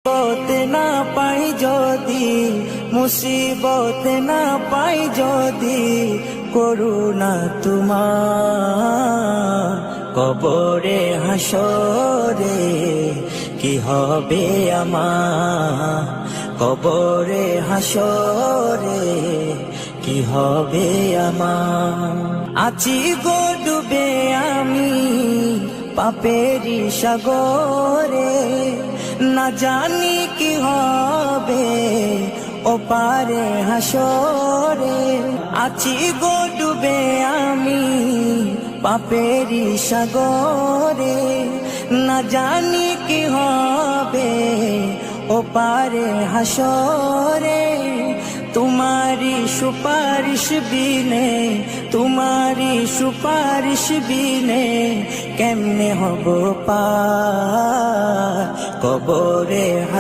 মুসিবতে না পাই যদি, মুসিবতে না পাই যদি, করুণা তোমার কবরে হাসরে কি হবে আমার, কবরে হাসরে কি হবে আমার। আছি গো ডুবে আমি পাপেরি সাগরে, না জানি কি হবে ও পারে হাসরে। আছি গো ডুবে আমি পাপেরি সাগরে, না জানি কি হবে ও পারে হাসরে। তোমারি সুপারিশ বিনে, তোমারি সুপারিশ বিনে কেমনে হব পার কবরে।